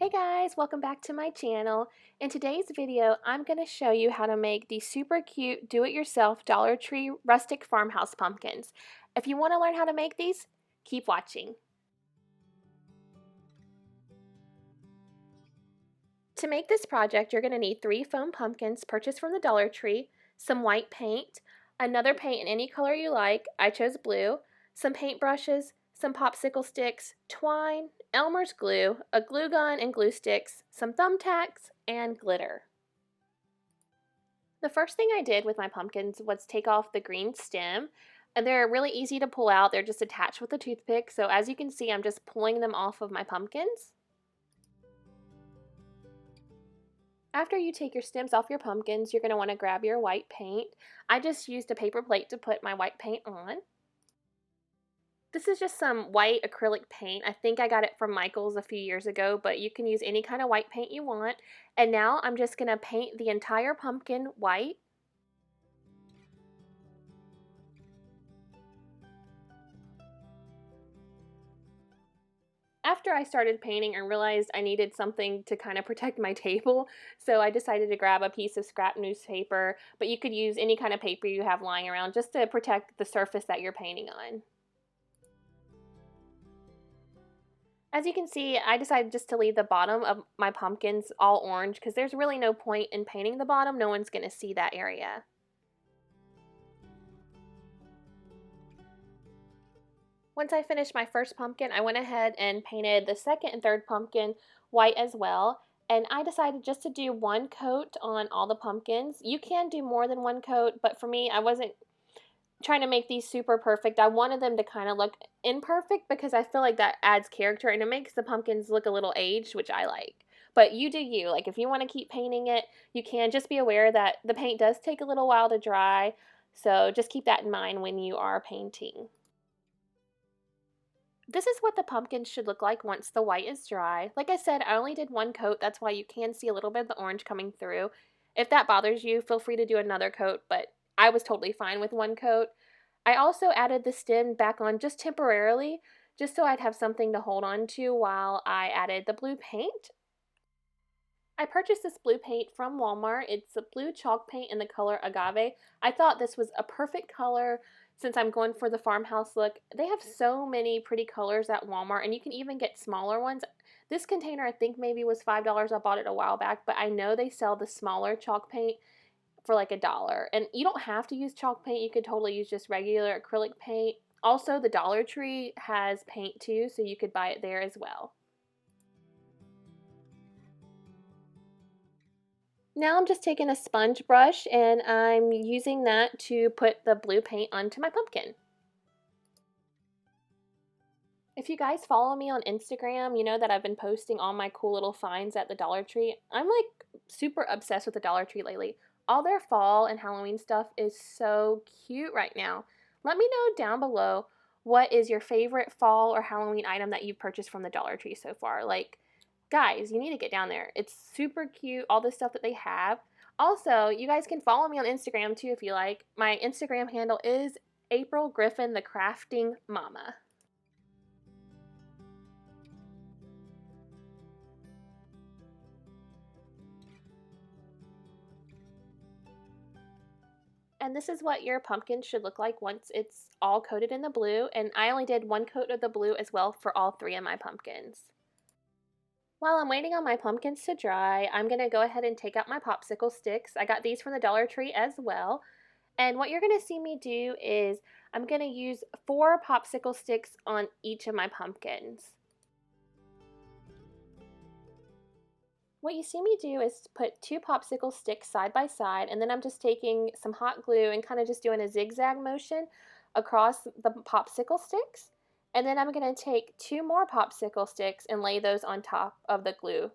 Hey guys, welcome back to my channel. In today's video, I'm going to show you how to make these super cute do-it-yourself Dollar Tree rustic farmhouse pumpkins. If you want to learn how to make these, keep watching. To make this project, you're going to need 3 foam pumpkins purchased from the Dollar Tree, some white paint, another paint in any color you like, I chose blue, some paint brushes, some popsicle sticks, twine, Elmer's glue, a glue gun and glue sticks, some thumbtacks, and glitter. The first thing I did with my pumpkins was take off the green stem, and they're really easy to pull out. They're just attached with a toothpick, so as you can see, I'm just pulling them off of my pumpkins. After you take your stems off your pumpkins, you're going to want to grab your white paint. I just used a paper plate to put my white paint on. This is just some white acrylic paint. I think I got it from Michael's a few years ago, but you can use any kind of white paint you want. And now I'm just going to paint the entire pumpkin white. After I started painting, I realized I needed something to kind of protect my table, so I decided to grab a piece of scrap newspaper, but you could use any kind of paper you have lying around just to protect the surface that you're painting on. As you can see, I decided just to leave the bottom of my pumpkins all orange because there's really no point in painting the bottom. No one's going to see that area. Once I finished my first pumpkin, I went ahead and painted the second and third pumpkin white as well. And I decided just to do one coat on all the pumpkins. You can do more than one coat, but for me, I wasn't trying to make these super perfect. I wanted them to kind of look imperfect because I feel like that adds character and it makes the pumpkins look a little aged, which I like. But you do you. Like if you want to keep painting it, you can. Just be aware that the paint does take a little while to dry. So just keep that in mind when you are painting. This is what the pumpkins should look like once the white is dry. Like I said, I only did one coat. That's why you can see a little bit of the orange coming through. If that bothers you, feel free to do another coat, but I was totally fine with one coat. I also added the stem back on just temporarily, just so I'd have something to hold on to while I added the blue paint. I purchased this blue paint from Walmart. It's a blue chalk paint in the color Agave. I thought this was a perfect color since I'm going for the farmhouse look. They have so many pretty colors at Walmart, and you can even get smaller ones. This container I think maybe was $5. I bought it a while back, but I know they sell the smaller chalk paint for like $1. And you don't have to use chalk paint. You could totally use just regular acrylic paint. Also, the Dollar Tree has paint too, so you could buy it there as well. Now I'm just taking a sponge brush and I'm using that to put the blue paint onto my pumpkin. If you guys follow me on Instagram, you know that I've been posting all my cool little finds at the Dollar Tree. I'm like super obsessed with the Dollar Tree lately. All their fall and Halloween stuff is so cute right now. Let me know down below what is your favorite fall or Halloween item that you've purchased from the Dollar Tree so far. Like, guys, you need to get down there. It's super cute, all the stuff that they have. Also, you guys can follow me on Instagram too if you like. My Instagram handle is april.griffin, the crafting mama. And this is what your pumpkin should look like once it's all coated in the blue. And I only did one coat of the blue as well for all 3 of my pumpkins. While I'm waiting on my pumpkins to dry, I'm going to go ahead and take out my popsicle sticks. I got these from the Dollar Tree as well. And what you're going to see me do is I'm going to use 4 popsicle sticks on each of my pumpkins. What you see me do is put 2 popsicle sticks side by side, and then I'm just taking some hot glue and kind of just doing a zigzag motion across the popsicle sticks. And then I'm going to take 2 more popsicle sticks and lay those on top of the glue.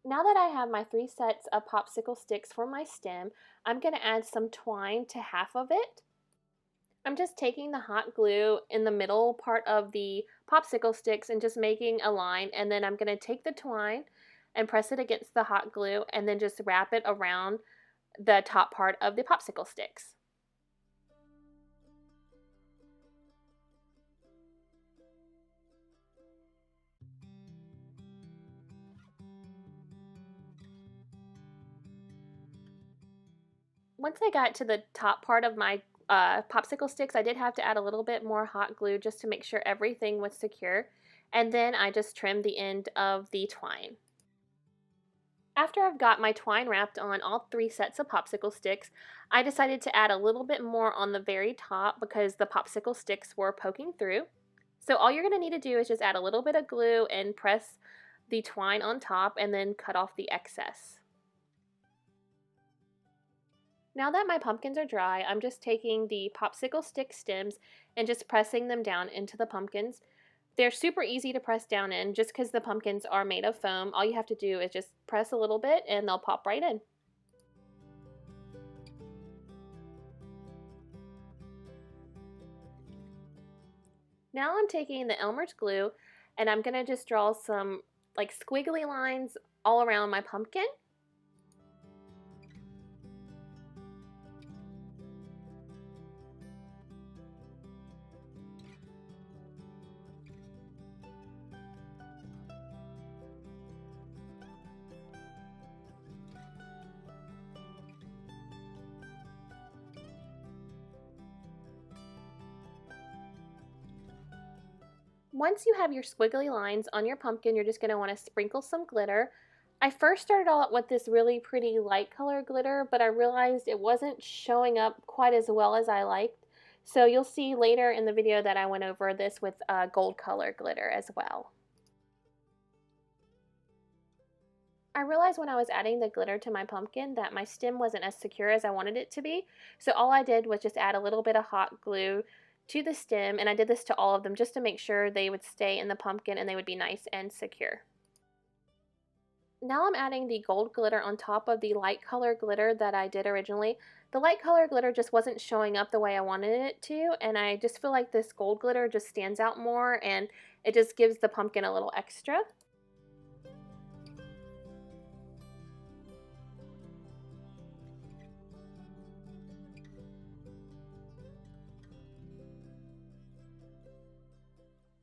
Now that I have my 3 sets of popsicle sticks for my stem, I'm going to add some twine to half of it. I'm just taking the hot glue in the middle part of the popsicle sticks and just making a line, and then I'm going to take the twine and press it against the hot glue and then just wrap it around the top part of the popsicle sticks. Once I got to the top part of my popsicle sticks, I did have to add a little bit more hot glue just to make sure everything was secure. And then I just trimmed the end of the twine. After I've got my twine wrapped on all 3 sets of popsicle sticks, I decided to add a little bit more on the very top because the popsicle sticks were poking through. So all you're going to need to do is just add a little bit of glue and press the twine on top and then cut off the excess. Now that my pumpkins are dry, I'm just taking the popsicle stick stems and just pressing them down into the pumpkins. They're super easy to press down in just because the pumpkins are made of foam. All you have to do is just press a little bit and they'll pop right in. Now I'm taking the Elmer's glue and I'm going to just draw some like squiggly lines all around my pumpkin. Once you have your squiggly lines on your pumpkin, you're just going to want to sprinkle some glitter. I first started out with this really pretty light color glitter, but I realized it wasn't showing up quite as well as I liked. So you'll see later in the video that I went over this with gold color glitter as well. I realized when I was adding the glitter to my pumpkin that my stem wasn't as secure as I wanted it to be. So all I did was just add a little bit of hot glue to the stem, and I did this to all of them just to make sure they would stay in the pumpkin and they would be nice and secure. Now I'm adding the gold glitter on top of the light color glitter that I did originally. The light color glitter just wasn't showing up the way I wanted it to, and I just feel like this gold glitter just stands out more and it just gives the pumpkin a little extra.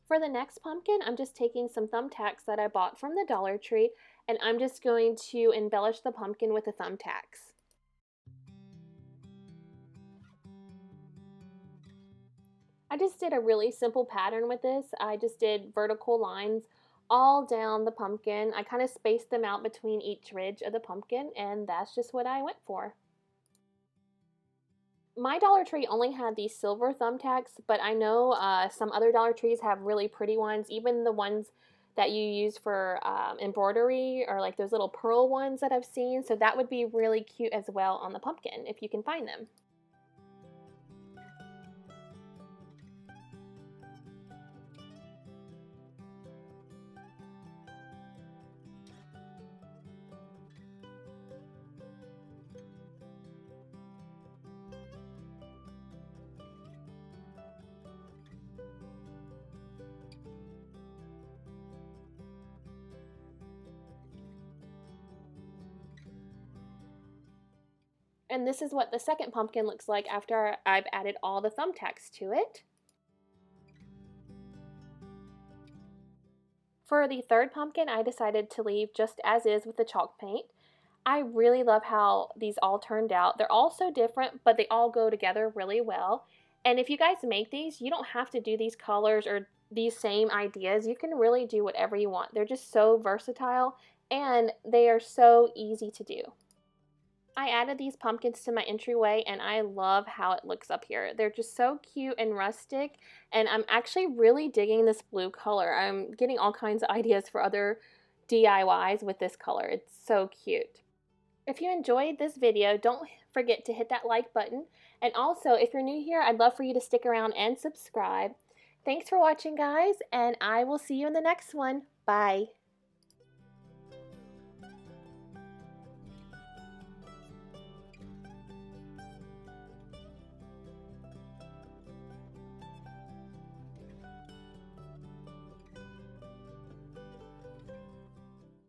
For the next pumpkin, I'm just taking some thumbtacks that I bought from the Dollar Tree, and I'm just going to embellish the pumpkin with the thumbtacks. I just did a really simple pattern with this. I just did vertical lines all down the pumpkin. I kind of spaced them out between each ridge of the pumpkin, and that's just what I went for. My Dollar Tree only had these silver thumbtacks, but I know some other Dollar Trees have really pretty ones, even the ones that you use for embroidery or like those little pearl ones that I've seen. So that would be really cute as well on the pumpkin if you can find them. And this is what the second pumpkin looks like after I've added all the thumbtacks to it. For the third pumpkin, I decided to leave just as is with the chalk paint. I really love how these all turned out. They're all so different, but they all go together really well. And if you guys make these, you don't have to do these colors or these same ideas. You can really do whatever you want. They're just so versatile and they are so easy to do. I added these pumpkins to my entryway and I love how it looks up here. They're just so cute and rustic, and I'm actually really digging this blue color. I'm getting all kinds of ideas for other DIYs with this color. It's so cute. If you enjoyed this video, don't forget to hit that like button. And also, if you're new here, I'd love for you to stick around and subscribe. Thanks for watching, guys, and I will see you in the next one. Bye.